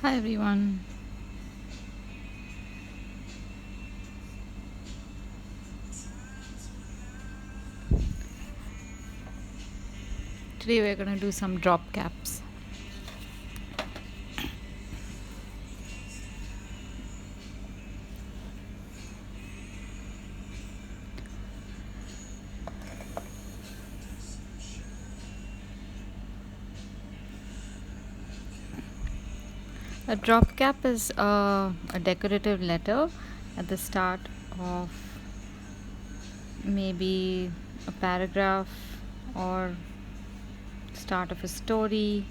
Hi everyone. Today we're going to do some drop caps. A drop cap is a decorative letter at the start of maybe a paragraph or start of a story.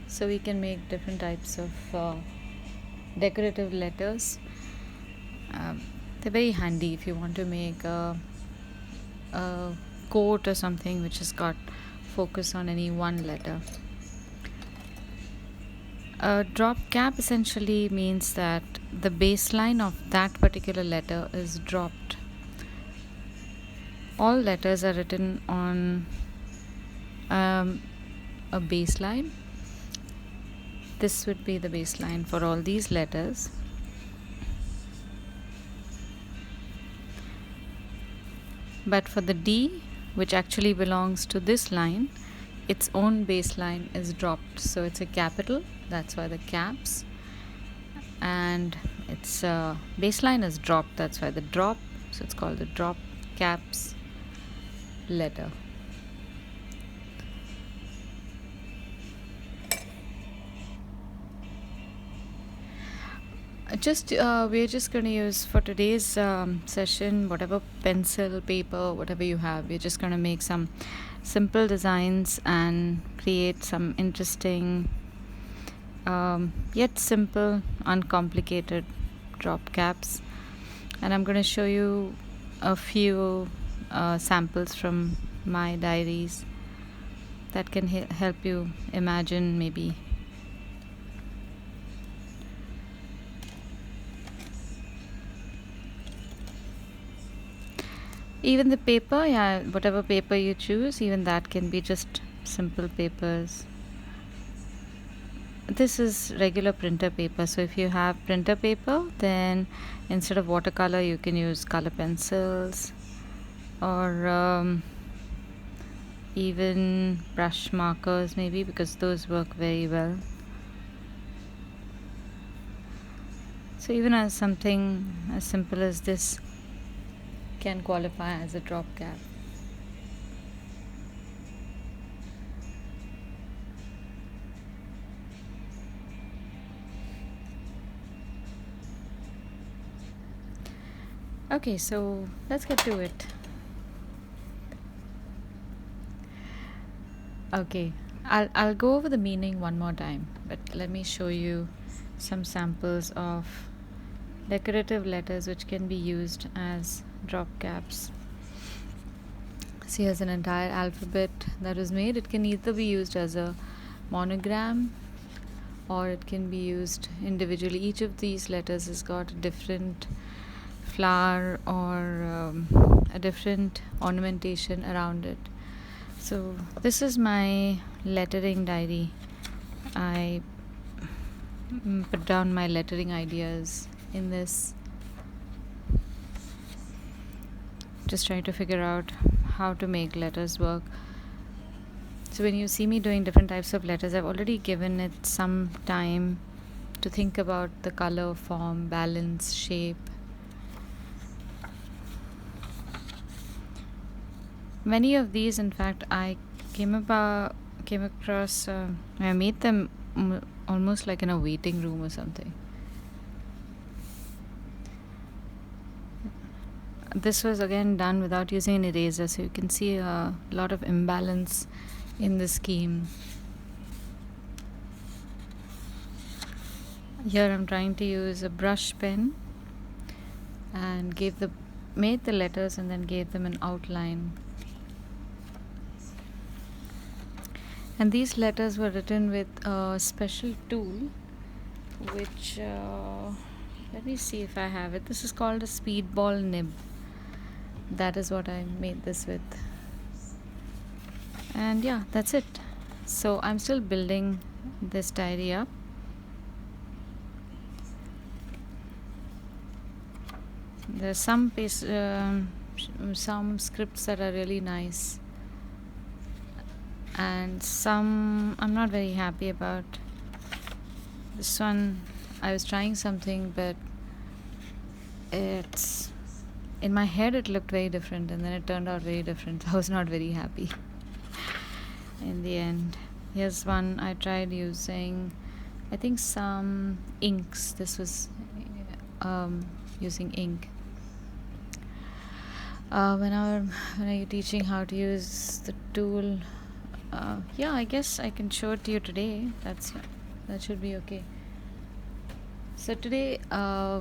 So we can make different types of decorative letters. They're very handy if you want to make a quote or something which has got focus on any one letter. A drop cap essentially means that the baseline of that particular letter is dropped. All letters are written on a baseline. This would be the baseline for all these letters. But for the D, which actually belongs to this line, its own baseline is dropped. So it's a capital, that's why the caps. And its baseline is dropped, that's why the drop. So it's called the drop caps letter. We're just going to use for today's session whatever pencil, paper, whatever you have. We're just going to make some simple designs and create some interesting yet simple, uncomplicated drop caps. And I'm going to show you a few samples from my diaries that can help you imagine maybe. Even the paper, yeah, whatever paper you choose, even that can be just simple papers. This is regular printer paper, so if you have printer paper, then instead of watercolor you can use color pencils or even brush markers maybe, because those work very well. So even as something as simple as this can qualify as a drop cap. Okay, so let's get to it. Okay, I'll go over the meaning one more time, but let me show you some samples of decorative letters which can be used as drop caps. So here's an entire alphabet that was made. It can either be used as a monogram or it can be used individually. Each of these letters has got a different flower or a different ornamentation around it. So this is my lettering diary. I put down my lettering ideas in this, just trying to figure out how to make letters work. So when you see me doing different types of letters, I've already given it some time to think about the color, form, balance, shape. Many of these, in fact, I came across. I made them almost like in a waiting room or something. This was again done without using an eraser, so you can see a lot of imbalance in the scheme. Here I'm trying to use a brush pen and made the letters and then gave them an outline. And these letters were written with a special tool which let me see if I have it. This is called a speedball nib. That is what I made this with. And yeah, that's it. So I'm still building this diary up. There's some scripts that are really nice, and some I'm not very happy about. This one, I was trying something, but it's in my head it looked very different, and then it turned out very different. I was not very happy in the end. Here's one I tried using, I think, some inks. This was using ink. When are you teaching how to use the tool? Yeah, I guess I can show it to you today. That should be okay. So today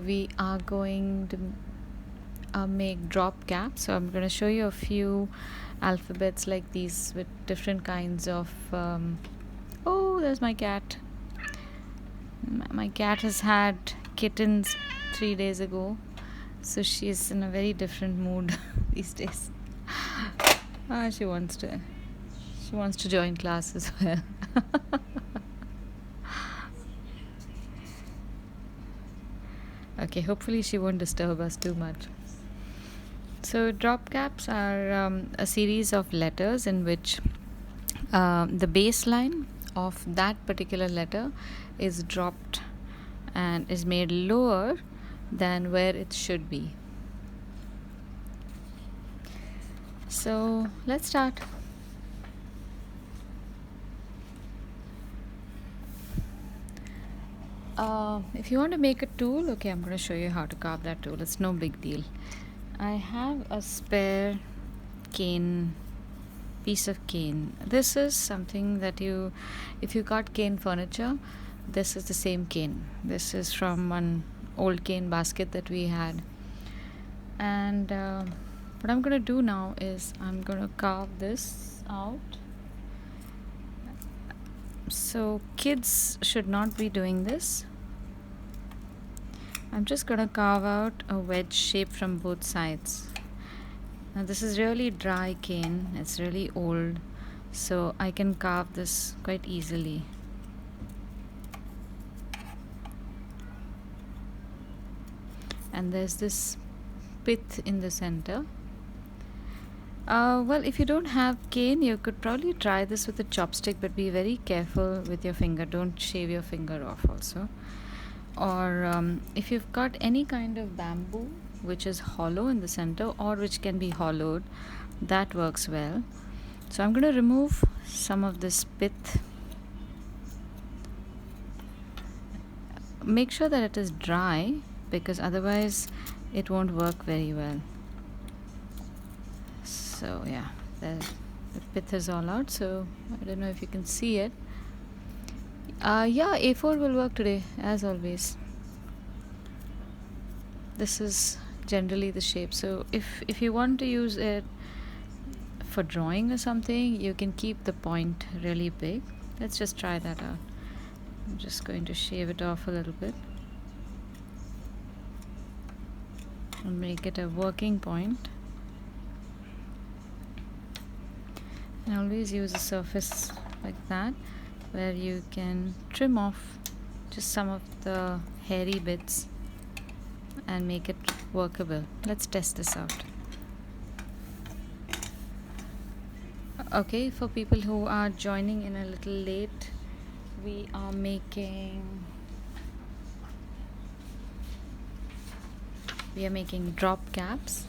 we are going to make drop caps. So I'm going to show you a few alphabets like these with different kinds of oh, there's my cat. My cat has had kittens 3 days ago, so she's in a very different mood these days. She wants to join class as well. Okay, hopefully she won't disturb us too much. So drop caps are a series of letters in which the baseline of that particular letter is dropped and is made lower than where it should be. So let's start. If you want to make a tool, okay, I'm going to show you how to carve that tool. It's no big deal. I have a spare piece of cane. This is something that if you got cane furniture, this is the same cane. This is from one old cane basket that we had. And what I'm going to do now is I'm going to carve this out. So kids should not be doing this. I'm just going to carve out a wedge shape from both sides. Now this is really dry cane, it's really old, so I can carve this quite easily. And there's this pith in the center. Well, if you don't have cane, you could probably try this with a chopstick, but be very careful with your finger. Don't shave your finger off also. Or if you've got any kind of bamboo which is hollow in the center or which can be hollowed, that works well. So I'm going to remove some of this pith. Make sure that it is dry, because otherwise it won't work very well. So yeah, the pith is all out, so I don't know if you can see it. Yeah, A4 will work today as always. This is generally the shape. So if you want to use it for drawing or something, you can keep the point really big. Let's just try that out. I'm just going to shave it off a little bit and make it a working point. And always use a surface like that where you can trim off just some of the hairy bits and make it workable. Let's test this out. Okay, for people who are joining in a little late, we are making drop caps.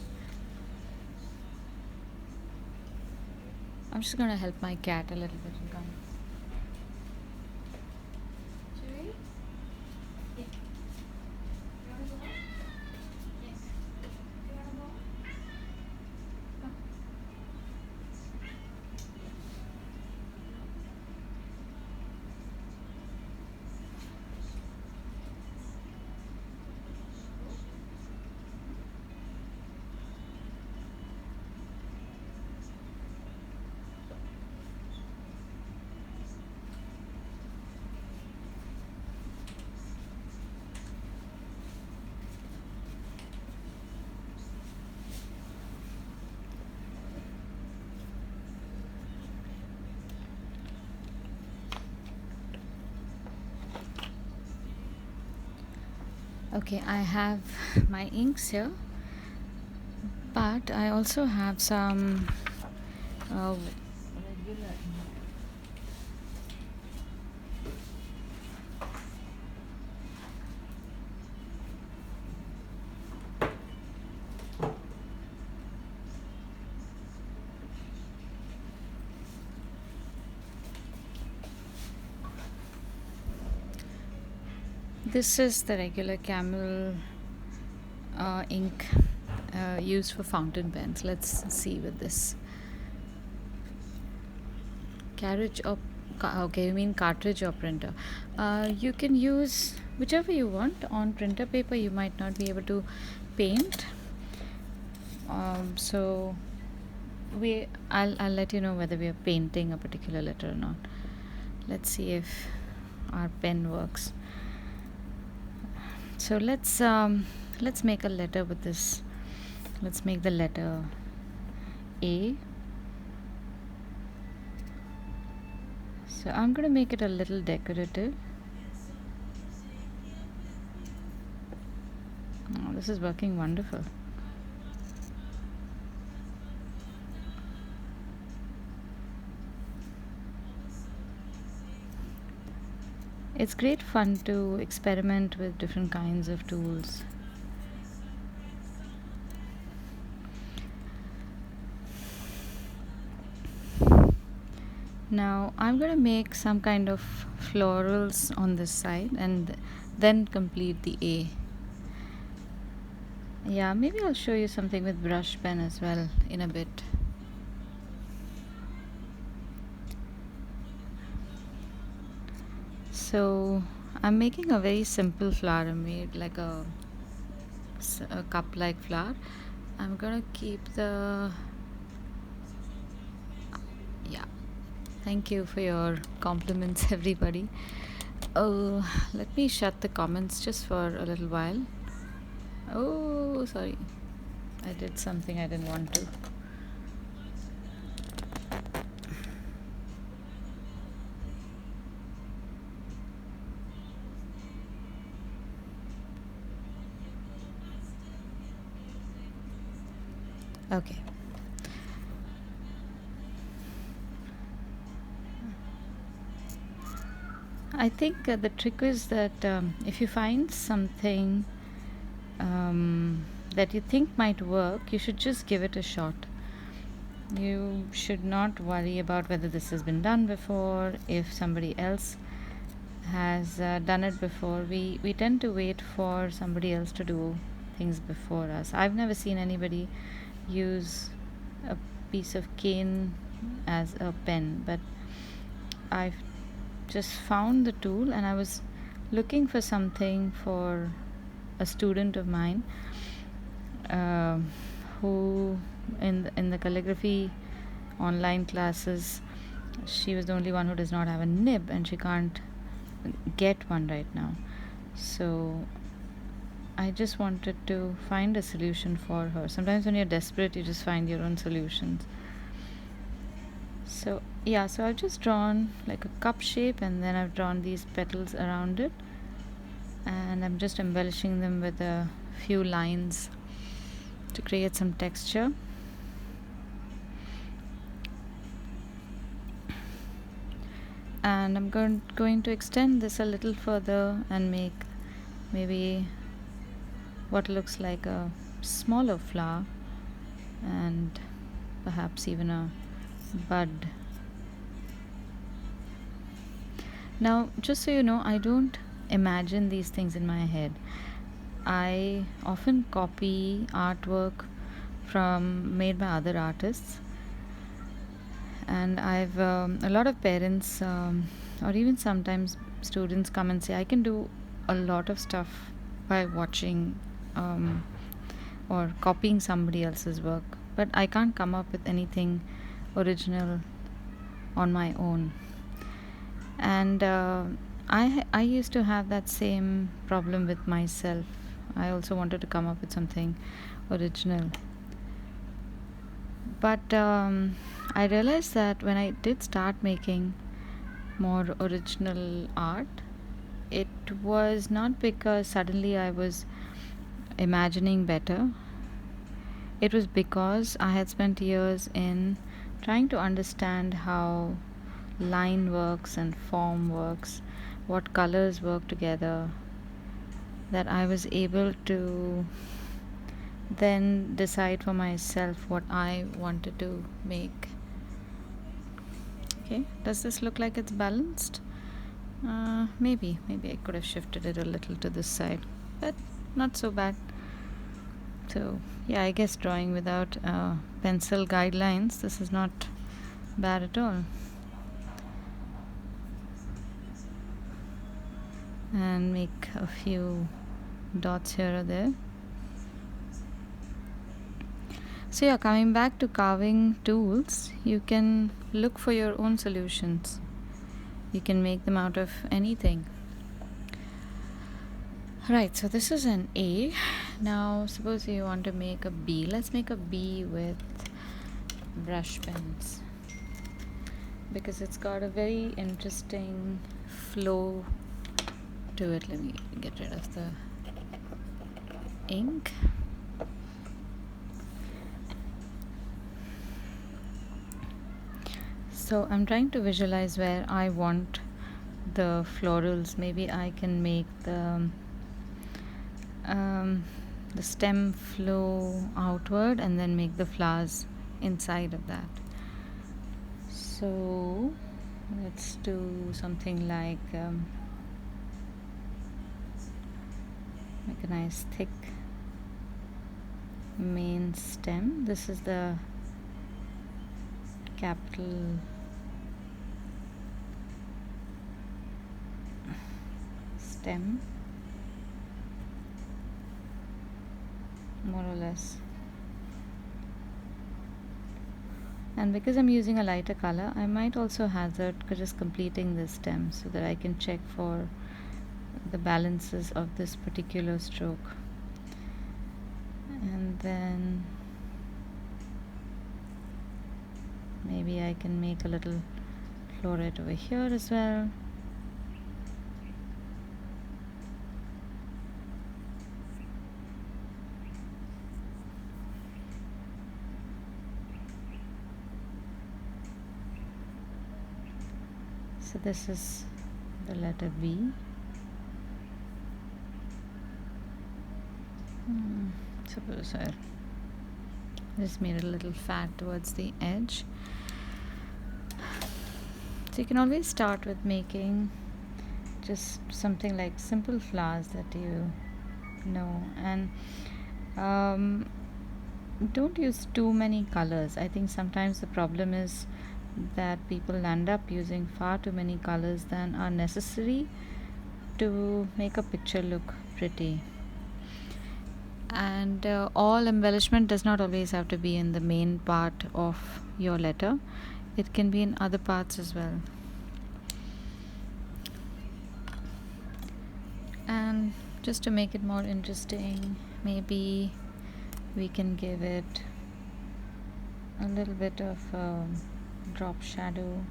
I'm just going to help my cat a little bit. Okay, I have my inks here, but I also have some regular ink. This is the regular camel ink used for fountain pens. Let's see with this. Carriage or okay, you mean cartridge or printer. You can use whichever you want. On printer paper you might not be able to paint, so I'll let you know whether we are painting a particular letter or not. Let's see if our pen works. So let's make a letter with this. Let's make the letter A. So I'm going to make it a little decorative. Oh, this is working wonderful. It's great fun to experiment with different kinds of tools. Now I'm going to make some kind of florals on this side and then complete the A. Yeah, maybe I'll show you something with brush pen as well in a bit. So I'm making a very simple flower. I made like a cup like flower. I'm gonna keep the yeah, thank you for your compliments everybody. Oh, let me shut the comments just for a little while. Oh, sorry, I did something I didn't want to. Okay. I think the trick is that if you find something that you think might work, you should just give it a shot. You should not worry about whether this has been done before, if somebody else has done it before. We tend to wait for somebody else to do things before us. I've never seen anybody use a piece of cane as a pen, but I've just found the tool and I was looking for something for a student of mine uh, who in the calligraphy online classes, she was the only one who does not have a nib and she can't get one right now. So I just wanted to find a solution for her. Sometimes when you're desperate, you just find your own solutions. So yeah, so I've just drawn like a cup shape and then I've drawn these petals around it, and I'm just embellishing them with a few lines to create some texture. And I'm going to extend this a little further and make maybe what looks like a smaller flower and perhaps even a bud. Now, just so you know, I don't imagine these things in my head. I often copy artwork from made by other artists, and I've a lot of parents or even sometimes students come and say I can do a lot of stuff by watching or copying somebody else's work, but I can't come up with anything original on my own. And I used to have that same problem with myself. I also wanted to come up with something original, but I realized that when I did start making more original art, it was not because suddenly I was imagining better. It was because I had spent years in trying to understand how line works and form works, what colors work together, that I was able to then decide for myself what I wanted to make. Okay, does this look like it's balanced? Maybe I could have shifted it a little to this side, but not so bad. So yeah, I guess drawing without pencil guidelines, this is not bad at all. And make a few dots here or there. So yeah, coming back to carving tools, you can look for your own solutions. You can make them out of anything. Right, so this is an A. Now suppose you want to make a B. Let's make a B with brush pens, because it's got a very interesting flow to it. Let me get rid of the ink. So I'm trying to visualize where I want the florals. Maybe I can make the stem flow outward and then make the flowers inside of that. So let's do something like make a nice thick main stem. This is the capital stem, more or less. And because I'm using a lighter color, I might also hazard just completing this stem so that I can check for the balances of this particular stroke. And then maybe I can make a little floret over here as well. So this is the letter B. Suppose I just made it a little fat towards the edge. So you can always start with making just something like simple flowers that you know, and don't use too many colors. I think sometimes the problem is that people end up using far too many colors than are necessary to make a picture look pretty. And all embellishment does not always have to be in the main part of your letter. It can be in other parts as well. And just to make it more interesting, maybe we can give it a little bit of drop shadow.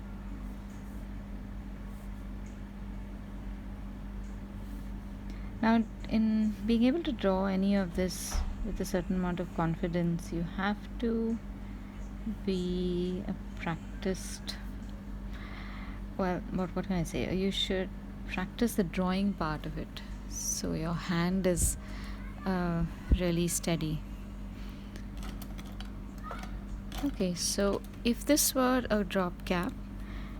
Now, in being able to draw any of this with a certain amount of confidence, you have to be a practiced, well, what can I say? You should practice the drawing part of it, so your hand is really steady. Okay, so if this were a drop cap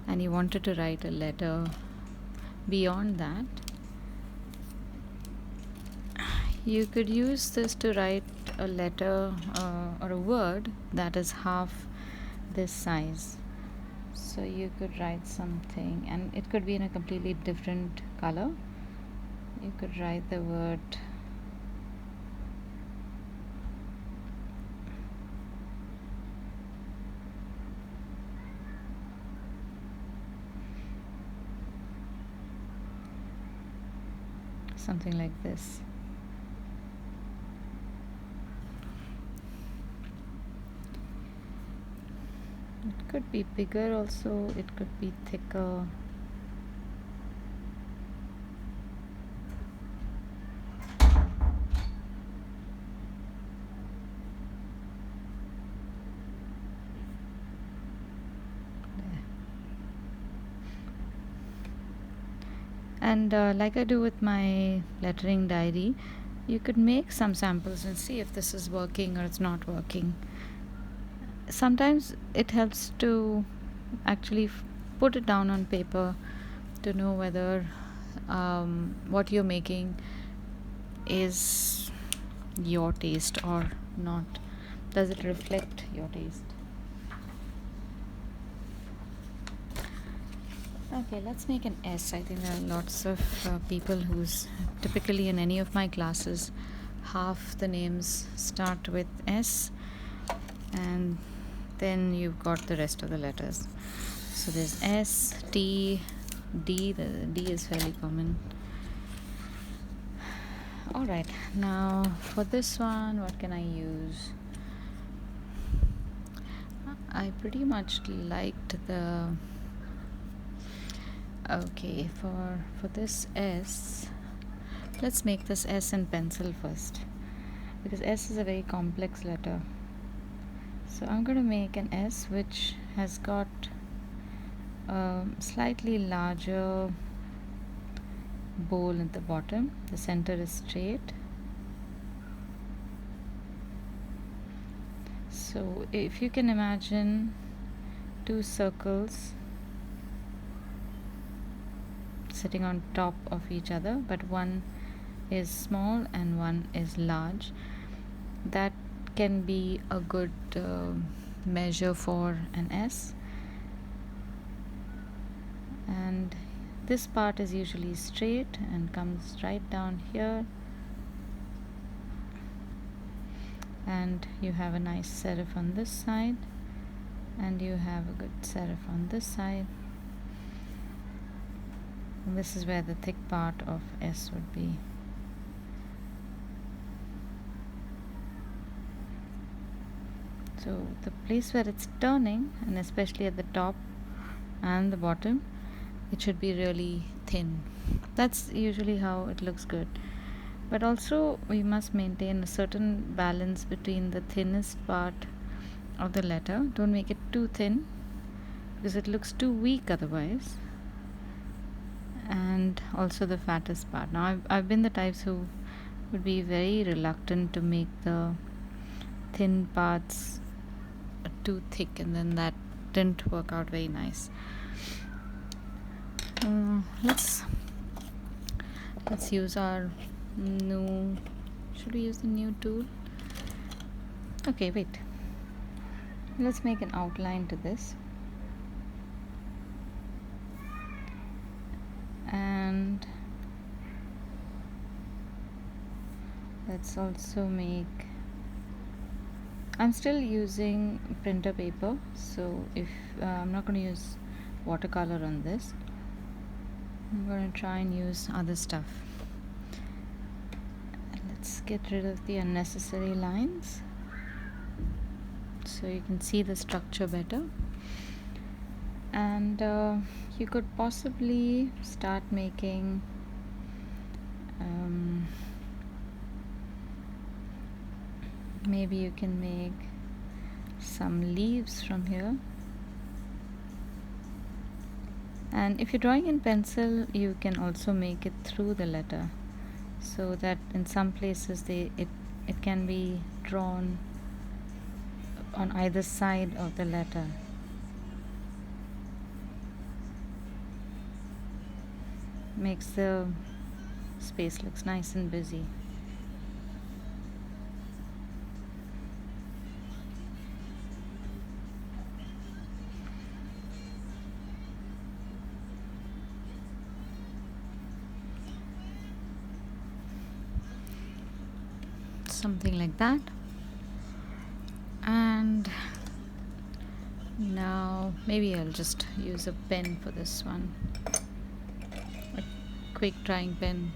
and you wanted to write a letter beyond that, you could use this to write a letter or a word that is half this size. So you could write something, and it could be in a completely different color. You could write the word something like this. It could be bigger also, it could be thicker. And like I do with my lettering diary, you could make some samples and see if this is working or it's not working. Sometimes it helps to actually put it down on paper to know whether what you're making is your taste or not. Does it reflect your taste? Okay, let's make an S. I think there are lots of people who's typically in any of my classes, half the names start with S, and then you've got the rest of the letters. So there's S, T, D. The D is fairly common. Alright, now for this one, what can I use? I pretty much liked the... Okay, for this S, let's make this S in pencil first, because S is a very complex letter. So I'm going to make an S which has got a slightly larger bowl at the bottom. The center is straight. So if you can imagine two circles sitting on top of each other, but one is small and one is large, that can be a good measure for an S. And this part is usually straight and comes right down here, and you have a nice serif on this side, and you have a good serif on this side. And this is where the thick part of S would be. So the place where it's turning, and especially at the top and the bottom, it should be really thin. That's usually how it looks good. But also we must maintain a certain balance between the thinnest part of the letter. Don't make it too thin, because it looks too weak otherwise. And also the fattest part. Now I've been the types who would be very reluctant to make the thin parts too thick, and then that didn't work out very nice. Let's use our new... Should we use the new tool? Okay, wait. Let's make an outline to this. And let's also make... I'm still using printer paper, so if I'm not going to use watercolor on this, I'm going to try and use other stuff. Let's get rid of the unnecessary lines so you can see the structure better. And you could possibly start making maybe you can make some leaves from here. And if you're drawing in pencil, you can also make it through the letter, so that in some places it can be drawn on either side of the letter. Makes the space looks nice and busy. Something like that. And now maybe I'll just use a pen for this one, a quick drawing pen.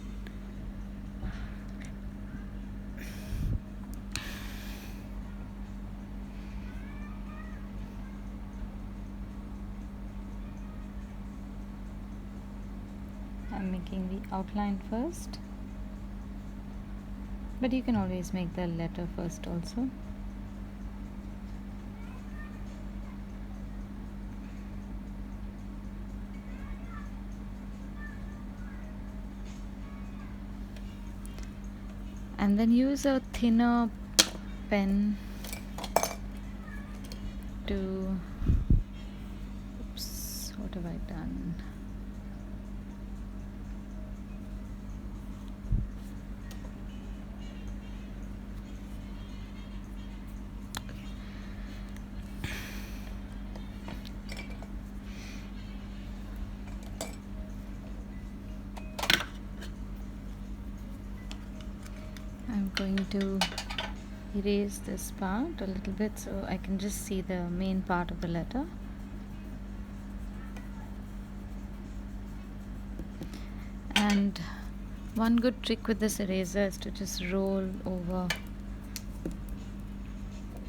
I'm making the outline first, but you can always make the letter first also. and then use a thinner pen to, oops, what have I done? I'm going to erase this part a little bit so I can just see the main part of the letter. And one good trick with this eraser is to just roll over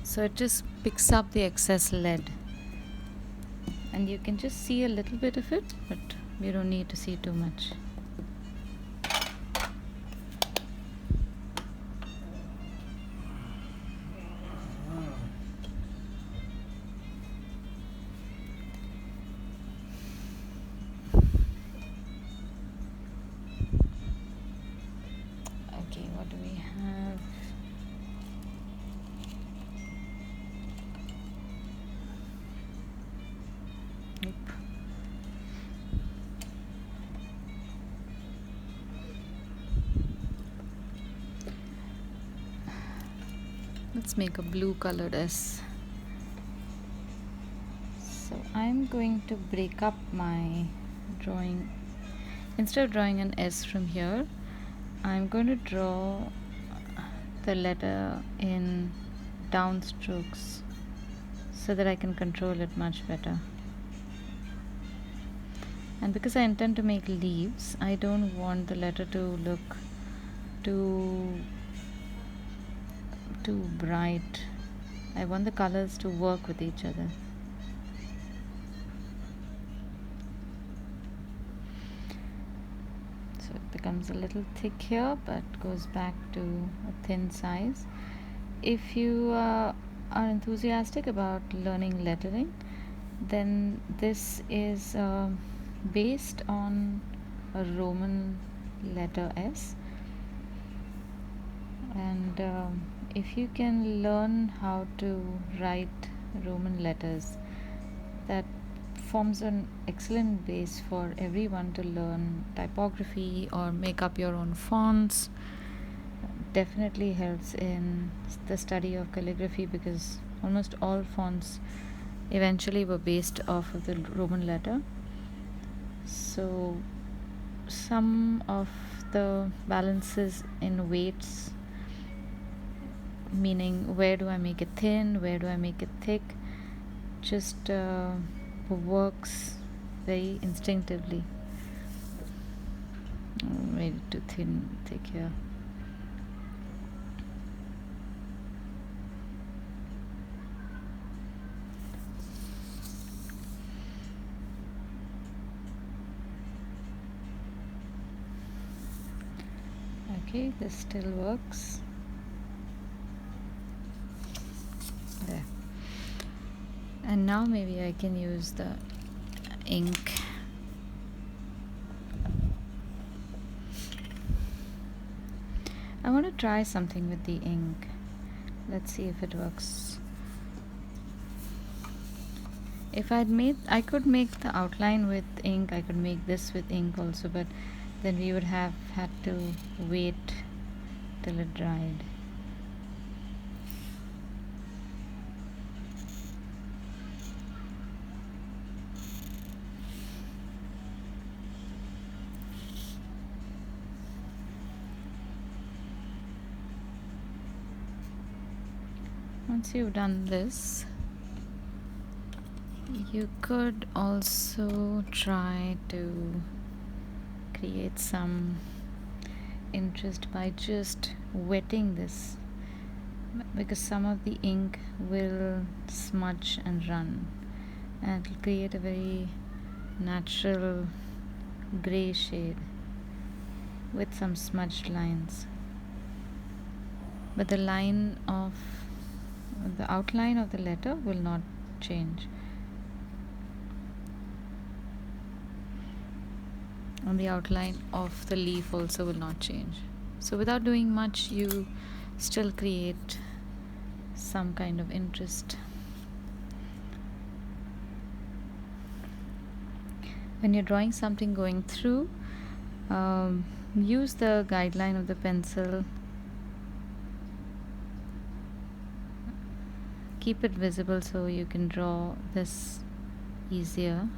so it just picks up the excess lead, and you can just see a little bit of it, but you don't need to see too much. Okay, what do we have? Nope. Let's make a blue colored S. So I'm going to break up my drawing. Instead of drawing an S from here, I'm going to draw the letter in downstrokes so that I can control it much better. And because I intend to make leaves, I don't want the letter to look too bright. I want the colors to work with each other. So it becomes a little thick here, but goes back to a thin size. If you are enthusiastic about learning lettering, then this is based on a Roman letter S, and if you can learn how to write Roman letters, that forms an excellent base for everyone to learn typography or make up your own fonts. Definitely helps in the study of calligraphy, because almost all fonts eventually were based off of the Roman letter. So some of the balances in weights, meaning where do I make it thin, where do I make it thick, just works very instinctively. Made it too thick here. Okay, this still works. There. And now maybe I can use the ink. I want to try something with the ink. Let's see if it works. If I could make the outline with ink, I could make this with ink also, but then we would have had to wait till it dried. Once you've done this, you could also try to create some interest by just wetting this, because some of the ink will smudge and run, and it will create a very natural gray shade with some smudged lines. But the outline of the letter will not change, and the outline of the leaf also will not change. So without doing much, you still create some kind of interest. When you're drawing something going through, use the guideline of the pencil. Keep it visible so you can draw this easier.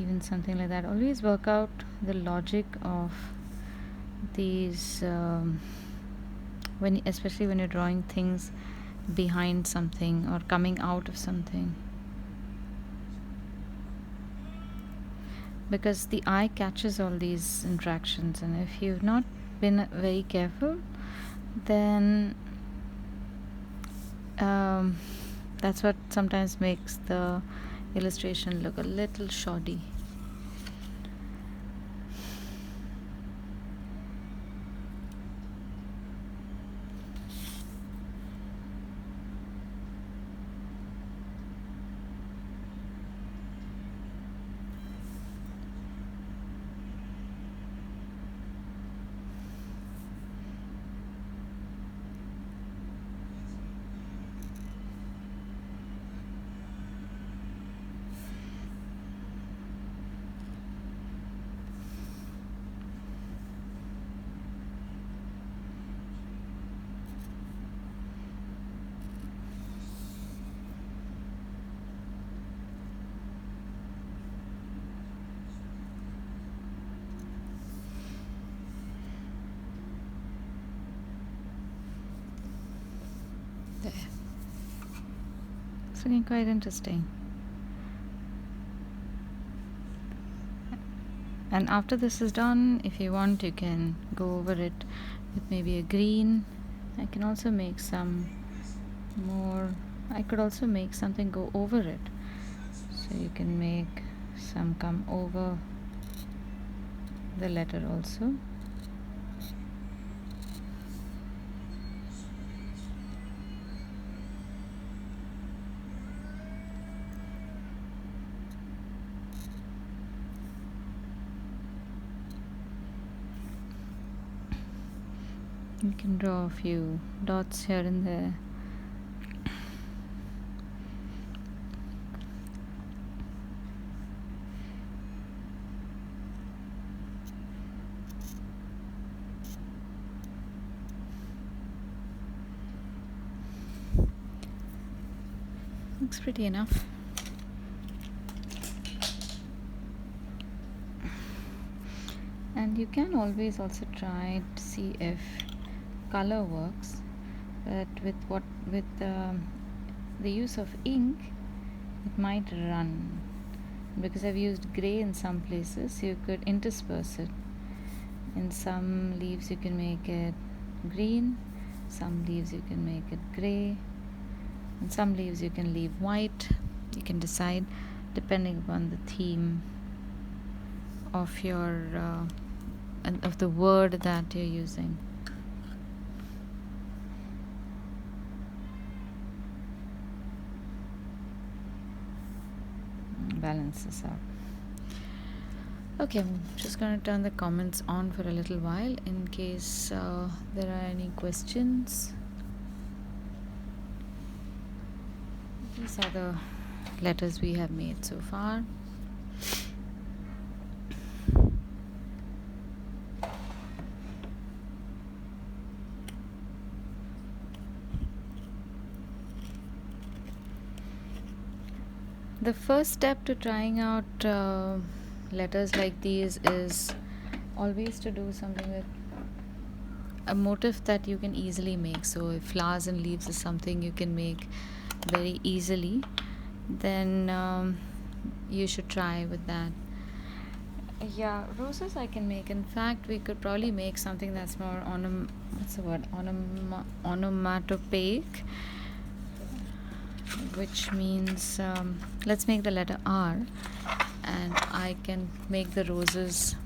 Even something like that. Always work out the logic of these, especially when you're drawing things behind something or coming out of something, because the eye catches all these interactions, and if you've not been very careful, then that's what sometimes makes the illustration look a little shoddy. There. It's looking quite interesting. And after this is done, if you want, you can go over it with maybe a green. I can also make some more. I could also make something go over it. So you can make some come over the letter also. You can draw a few dots here and there. Looks pretty enough. And you can always also try to see if color works, but with the use of ink, it might run, because I've used gray in some places. You could intersperse it. In some leaves you can make it green, some leaves you can make it gray, and some leaves you can leave white. You can decide depending upon the theme of your of the word that you're using. Balance this out. Okay, I'm just going to turn the comments on for a little while in case there are any questions. These are the letters we have made so far. The first step to trying out letters like these is always to do something with a motif that you can easily make. So if flowers and leaves is something you can make very easily, then you should try with that. Yeah, roses I can make. In fact, we could probably make something that's more onomatopoeic, which means let's make the letter R, and I can make the roses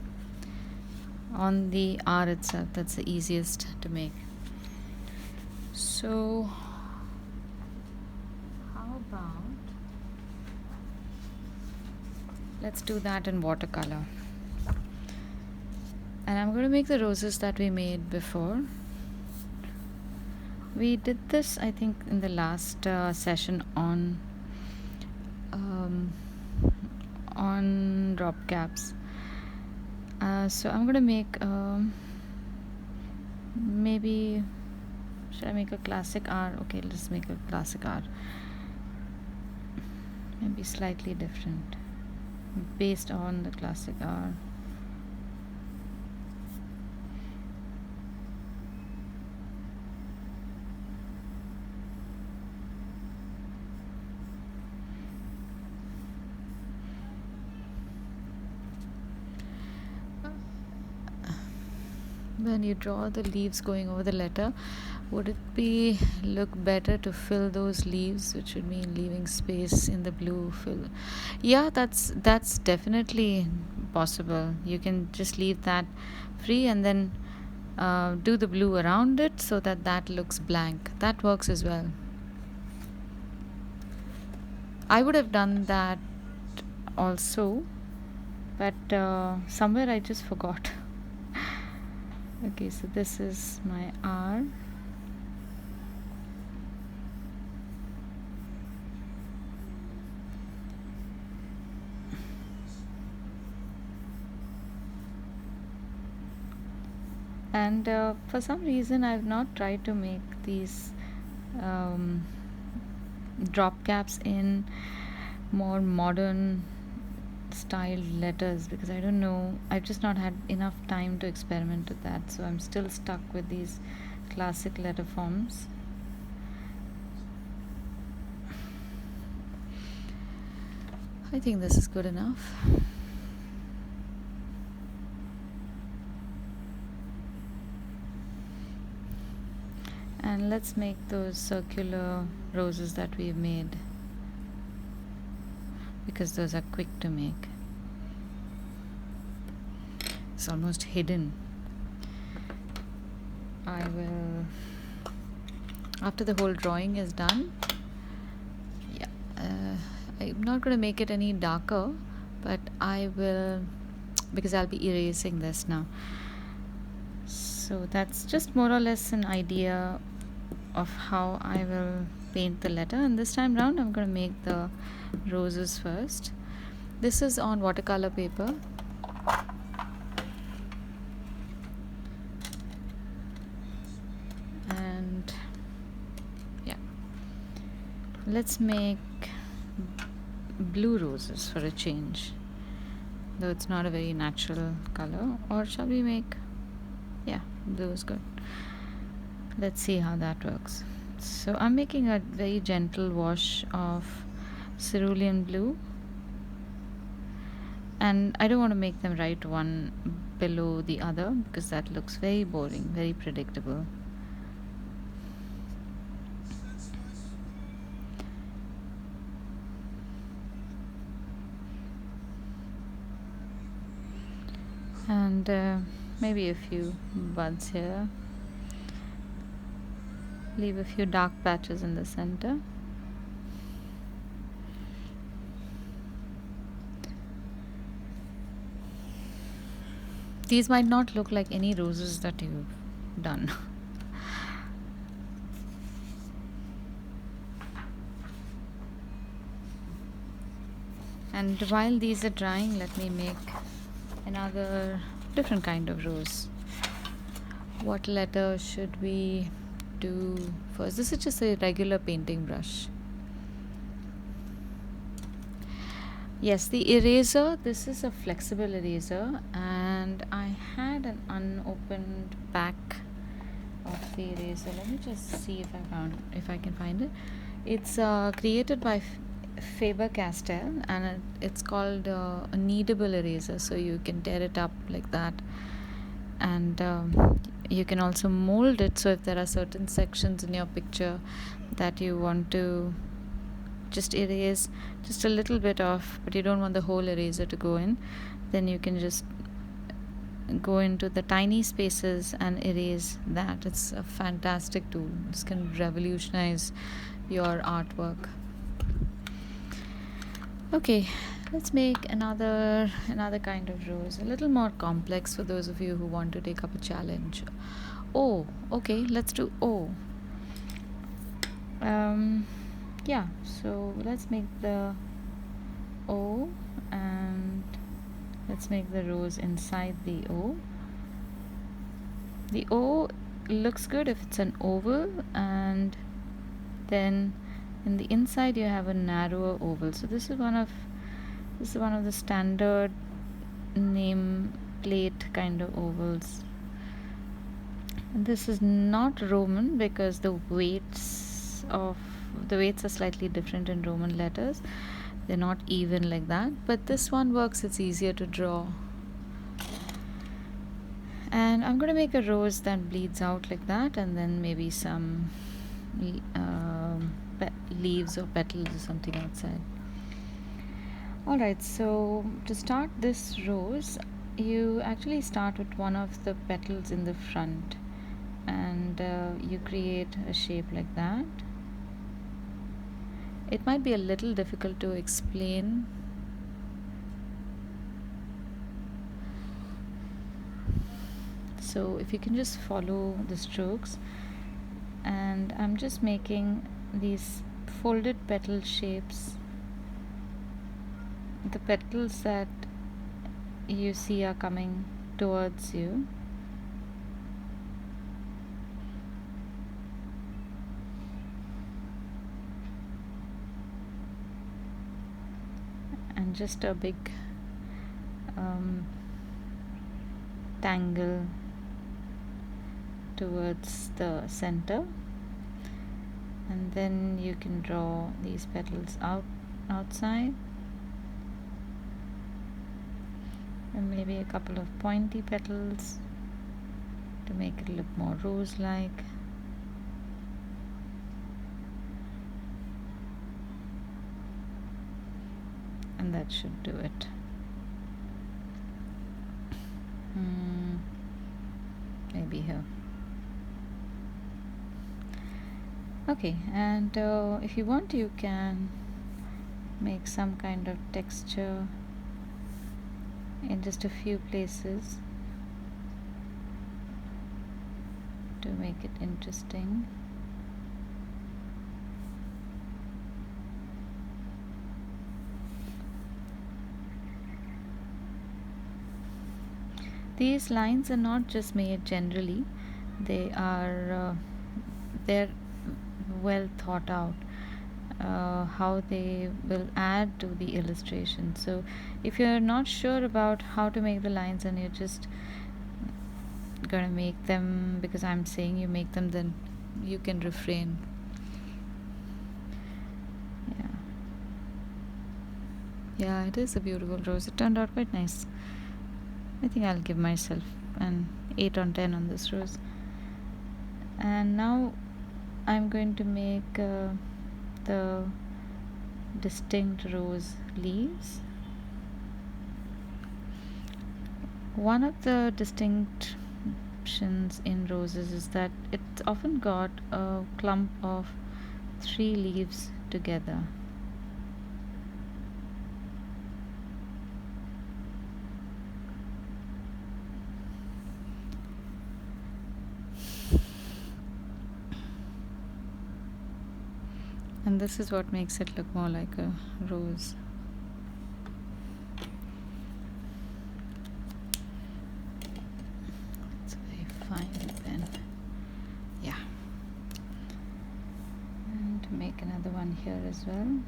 on the R itself. That's the easiest to make. So how about let's do that in watercolor. And I'm going to make the roses that we made before. We did this, I think, in the last session um, on drop caps. So I'm going to make maybe, should I make a classic R? Okay, let's make a classic R. Maybe slightly different based on the classic R. When you draw the leaves going over the letter, would it be look better to fill those leaves, which would mean leaving space in the blue fill? Yeah, that's definitely possible. You can just leave that free and then do the blue around it so that that looks blank. That works as well. I would have done that also, but somewhere I just forgot. Okay, so this is my R. And for some reason I've not tried to make these um, drop caps in more modern styled letters, because I don't know, I've just not had enough time to experiment with that, so I'm still stuck with these classic letter forms. I think this is good enough. And let's make those circular roses that we've made, because those are quick to make. It's almost hidden. I will, after the whole drawing is done, yeah, I'm not going to make it any darker, but I will, because I'll be erasing this now. So that's just more or less an idea of how I will paint the letter, and this time round I'm going to make the roses first. This is on watercolor paper. And yeah, let's make blue roses for a change, though it's not a very natural color. Or shall we make, yeah, blue is good. Let's see how that works. So I'm making a very gentle wash of cerulean blue, and I don't want to make them right one below the other, because that looks very boring, very predictable. And maybe a few buds here. Leave a few dark patches in the center. These might not look like any roses that you've done. And while these are drying, let me make another different kind of rose. What letter should we do first? This is just a regular painting brush. Yes, the eraser, this is a flexible eraser, and I had an unopened pack of the eraser. Let me just see if I can find it. It's created by Faber-Castell, and it's called a kneadable eraser, so you can tear it up like that, and you can also mold it. So if there are certain sections in your picture that you want to just erase just a little bit off, but you don't want the whole eraser to go in, then you can just go into the tiny spaces and erase that. It's a fantastic tool. This can revolutionize your artwork. Okay, Let's make another kind of rose, a little more complex for those of you who want to take up a challenge. Oh, okay, let's do O. Um, yeah, so let's make the O, and let's make the rose inside the O. The O looks good if it's an oval, and then in the inside you have a narrower oval. So this is one of the standard name plate kind of ovals. And this is not Roman because the weights are slightly different in Roman letters. They're not even like that, but this one works. It's easier to draw. And I'm going to make a rose that bleeds out like that, and then maybe some leaves or petals or something outside. Alright, so to start this rose, you actually start with one of the petals in the front, and you create a shape like that. It might be a little difficult to explain. So if you can just follow the strokes, and I'm just making these folded petal shapes. The petals that you see are coming towards you. And just a big tangle towards the center, and then you can draw these petals outside, and maybe a couple of pointy petals to make it look more rose-like. And that should do it. Maybe here. Okay, and if you want, you can make some kind of texture in just a few places to make it interesting. These lines are not just made generally, they're well thought out, how they will add to the illustration. So if you're not sure about how to make the lines and you're just gonna make them because I'm saying you make them, then you can refrain. Yeah, it is a beautiful rose. It turned out quite nice. I think I'll give myself an 8 on 10 on this rose. And now I'm going to make the distinct rose leaves. One of the distinctions in roses is that it's often got a clump of 3 leaves together. And this is what makes it look more like a rose. It's very fine pen. Yeah. And make another one here as well.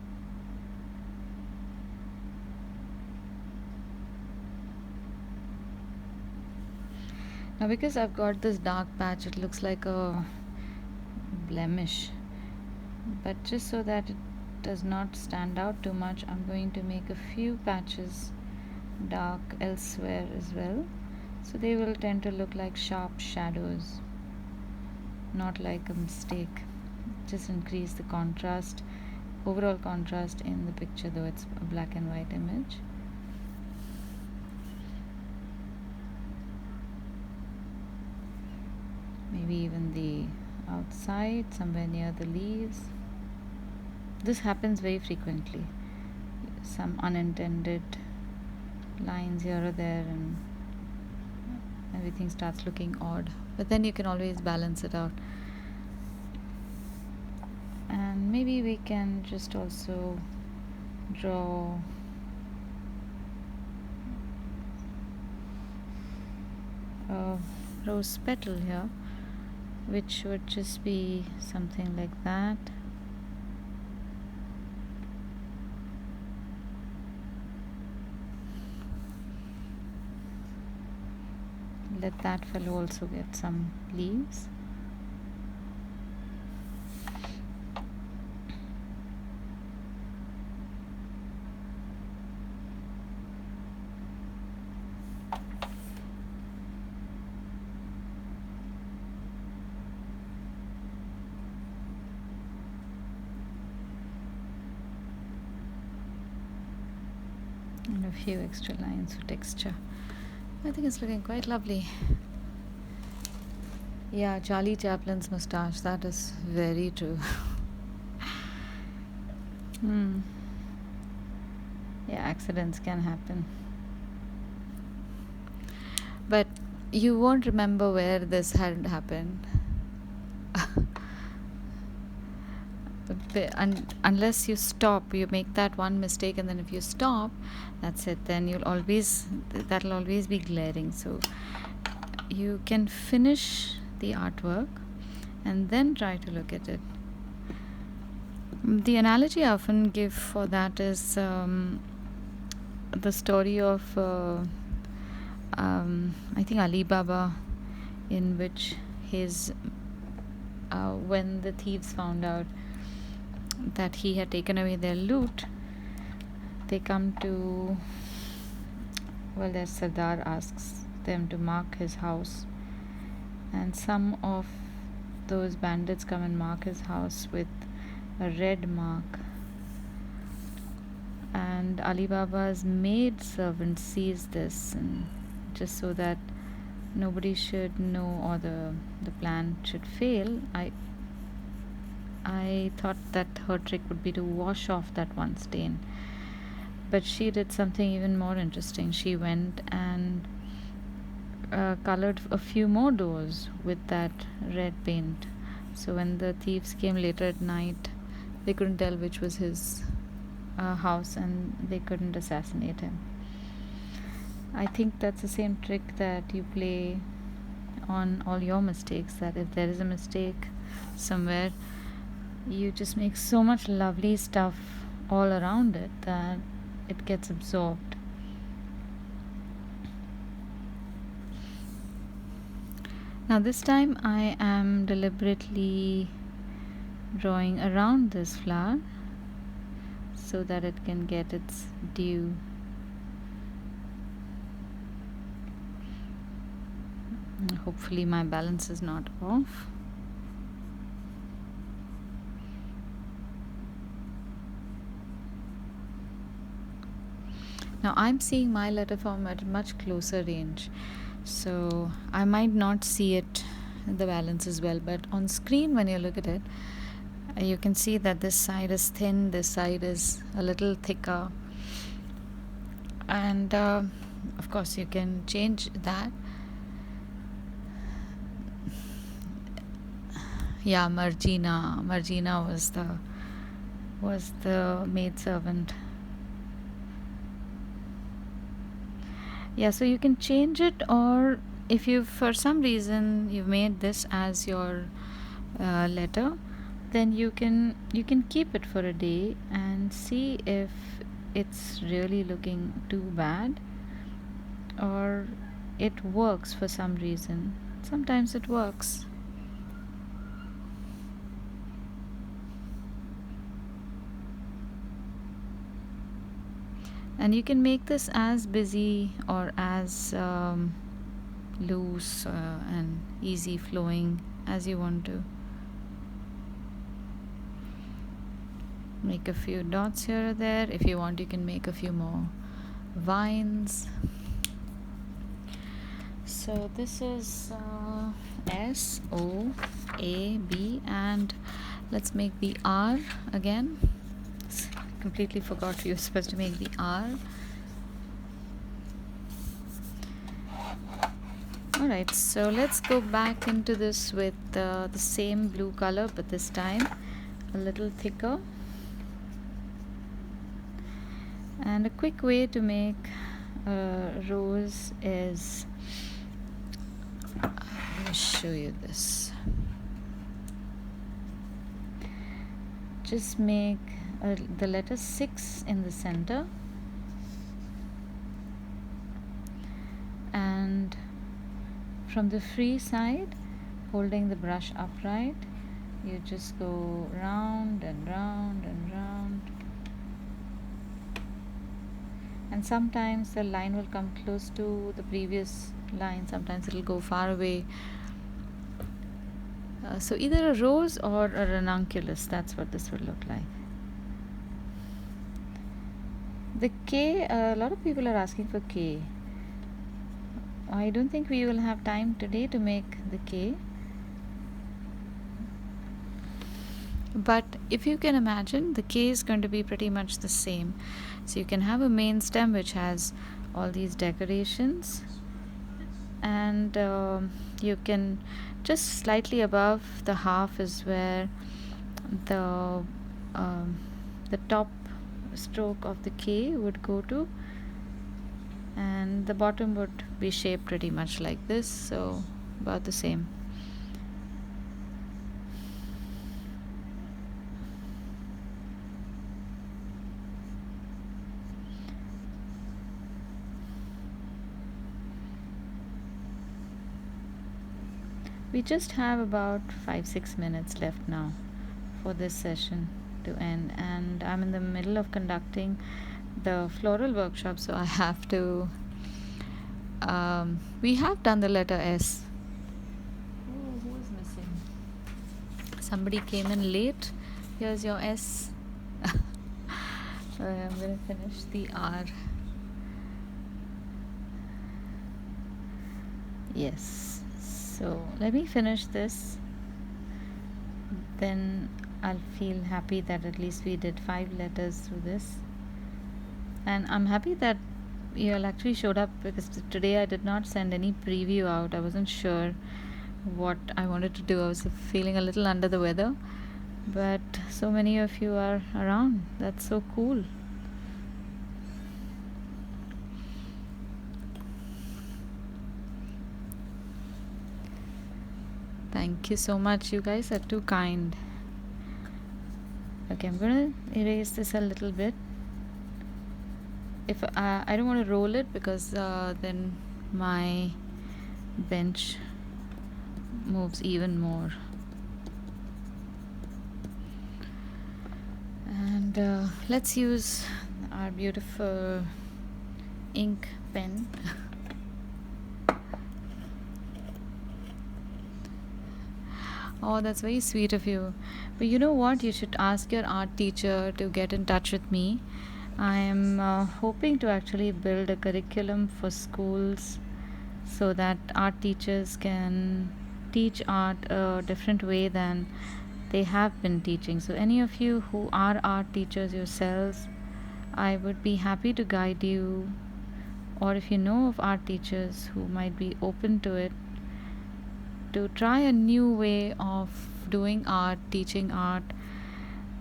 Now because I've got this dark patch, it looks like a blemish. But just so that it does not stand out too much, I'm going to make a few patches dark elsewhere as well, so they will tend to look like sharp shadows, not like a mistake. Just increase the contrast, overall contrast in the picture, though it's a black and white image. Maybe even the outside, somewhere near the leaves. This happens very frequently. some unintended lines here or there, and everything starts looking odd. But then you can always balance it out. And maybe we can just also draw a rose petal here, which would just be something like that. Let that fellow also get some leaves. And a few extra lines for texture. I think it's looking quite lovely. Yeah, Charlie Chaplin's mustache, that is very true. Yeah, accidents can happen. But you won't remember where this had happened. Unless you stop, you make that one mistake, and then if you stop, that's it, then that'll always be glaring. So you can finish the artwork and then try to look at it. The analogy I often give for that is the story of I think Ali Baba, in which his when the thieves found out that he had taken away their loot, they come to, well, their Sardar asks them to mark his house, and some of those bandits come and mark his house with a red mark, and Ali Baba's maid servant sees this, and just so that nobody should know or the plan should fail, I thought that her trick would be to wash off that one stain. But she did something even more interesting. She went and colored a few more doors with that red paint. So when the thieves came later at night, they couldn't tell which was his house, and they couldn't assassinate him. I think that's the same trick that you play on all your mistakes, that if there is a mistake somewhere, you just make so much lovely stuff all around it that it gets absorbed. Now this time I am deliberately drawing around this flower so that it can get its due. And hopefully my balance is not off. Now I'm seeing my letter form at a much closer range, so I might not see it, the balance as well, but on screen when you look at it, you can see that this side is thin, this side is a little thicker, and of course you can change that. Yeah, Margina was the maid servant. Yeah, so you can change it, or if you for some reason you've made this as your letter, then you can keep it for a day and see if it's really looking too bad or it works for some reason. Sometimes it works. And you can make this as busy or as loose and easy flowing as you want to. Make a few dots here or there. If you want, you can make a few more vines. So this is S, O, A, B, and let's make the R again. completely forgot we were supposed to make the R. Alright, so let's go back into this with the same blue color, but this time a little thicker. And a quick way to make a rose is, let me show you this. Just make the letter 6 in the center, and from the free side, holding the brush upright, you just go round and round and round, and sometimes the line will come close to the previous line, sometimes it will go far away. So either a rose or a ranunculus, that's what this would look like. The K, a lot of people are asking for K. I don't think we will have time today to make the K. But if you can imagine, the K is going to be pretty much the same. So you can have a main stem which has all these decorations, and you can just slightly above the half is where the top stroke of the K would go to, and the bottom would be shaped pretty much like this, so about the same. We just have about 5-6 minutes left now for this session to end, and I'm in the middle of conducting the floral workshop, so I have to we have done the letter S. Who is missing? Somebody came in late. Here's your S. I'm going to finish the R. Yes, so let me finish this, then I'll feel happy that at least we did 5 letters through this. And I'm happy that you all actually showed up, because today I did not send any preview out. I wasn't sure what I wanted to do. I was feeling a little under the weather, but so many of you are around. That's so cool. Thank you so much. You guys are too kind. Okay, I'm gonna erase this a little bit. If I don't want to roll it, because then my bench moves even more. And let's use our beautiful ink pen. Oh, that's very sweet of you. But you know what? You should ask your art teacher to get in touch with me. I am hoping to actually build a curriculum for schools so that art teachers can teach art a different way than they have been teaching. So any of you who are art teachers yourselves, I would be happy to guide you. Or if you know of art teachers who might be open to it, to try a new way of doing art, teaching art,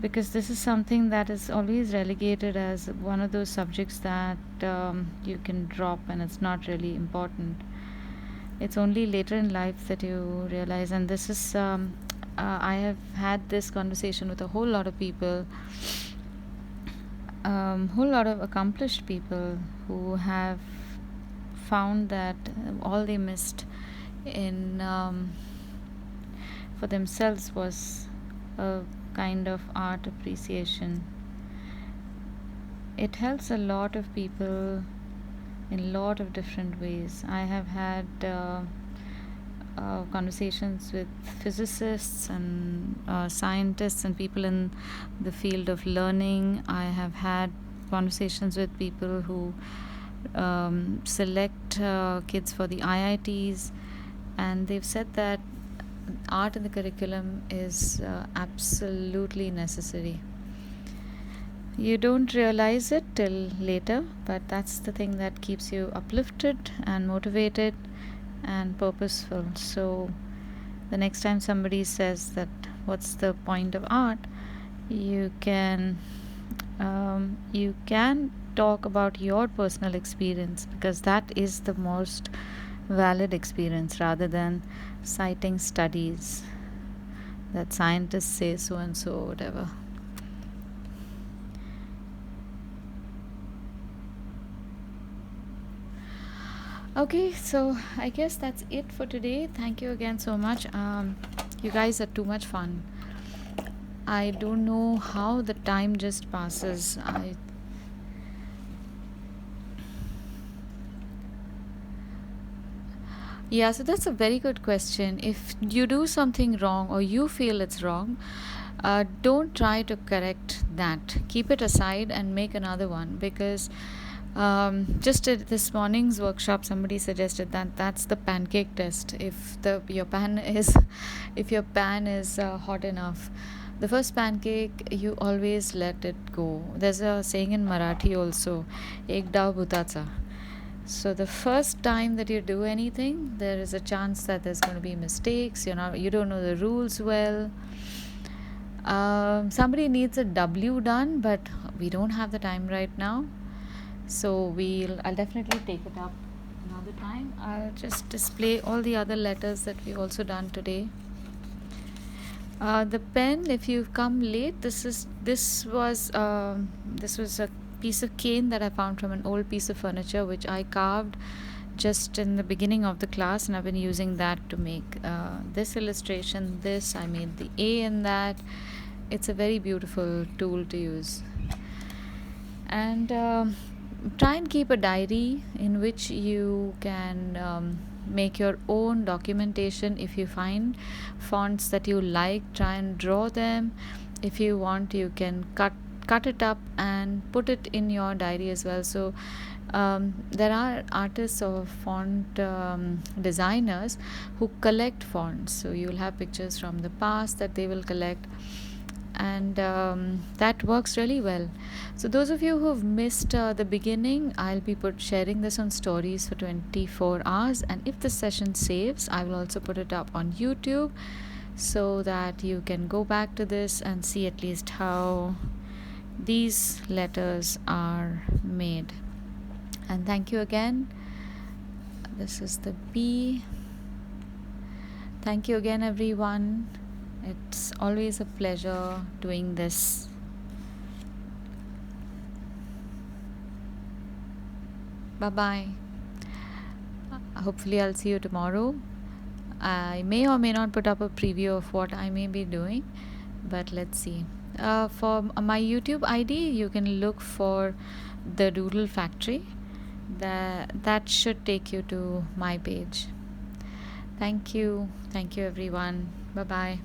because this is something that is always relegated as one of those subjects that you can drop and it's not really important. It's only later in life that you realize, and this is I have had this conversation with a whole lot of people, whole lot of accomplished people who have found that all they missed in for themselves was a kind of art appreciation. It helps a lot of people in a lot of different ways. I have had conversations with physicists and scientists and people in the field of learning. I have had conversations with people who select kids for the IITs, and they've said that art in the curriculum is absolutely necessary. You don't realize it till later, but that's the thing that keeps you uplifted and motivated and purposeful. So the next time somebody says that what's the point of art, you can talk about your personal experience, because that is the most valid experience, rather than citing studies that scientists say so and so, whatever. Okay, so I guess that's it for today. Thank you again so much. You guys are too much fun. I don't know how the time just passes. Yeah, so that's a very good question. If you do something wrong or you feel it's wrong, don't try to correct that. Keep it aside and make another one, because just at this morning's workshop, somebody suggested that that's the pancake test. If your pan is if your pan is hot enough, the first pancake you always let it go. There's a saying in Marathi also, "Ek dav bhutacha." So the first time that you do anything, there is a chance that there's going to be mistakes. You don't know the rules well. Somebody needs a W done, but we don't have the time right now. So I'll definitely take it up another time. I'll just display all the other letters that we've also done today. The pen, if you've come late, this was a piece of cane that I found from an old piece of furniture which I carved just in the beginning of the class, and I've been using that to make this illustration. I made the A in that. It's a very beautiful tool to use. And try and keep a diary in which you can make your own documentation. If you find fonts that you like, try and draw them. If you want, you can cut it up and put it in your diary as well. So there are artists or font designers who collect fonts, so you'll have pictures from the past that they will collect, and that works really well. So those of you who've missed the beginning, I'll be sharing this on stories for 24 hours, and if the session saves, I will also put it up on YouTube, so that you can go back to this and see at least how these letters are made. And thank you again. This is the B. Thank you again, everyone. It's always a pleasure doing this. Bye-bye. Hopefully I'll see you tomorrow. I may or may not put up a preview of what I may be doing, but let's see. For my YouTube ID, you can look for the Doodle Factory. That should take you to my page. Thank you everyone. Bye bye.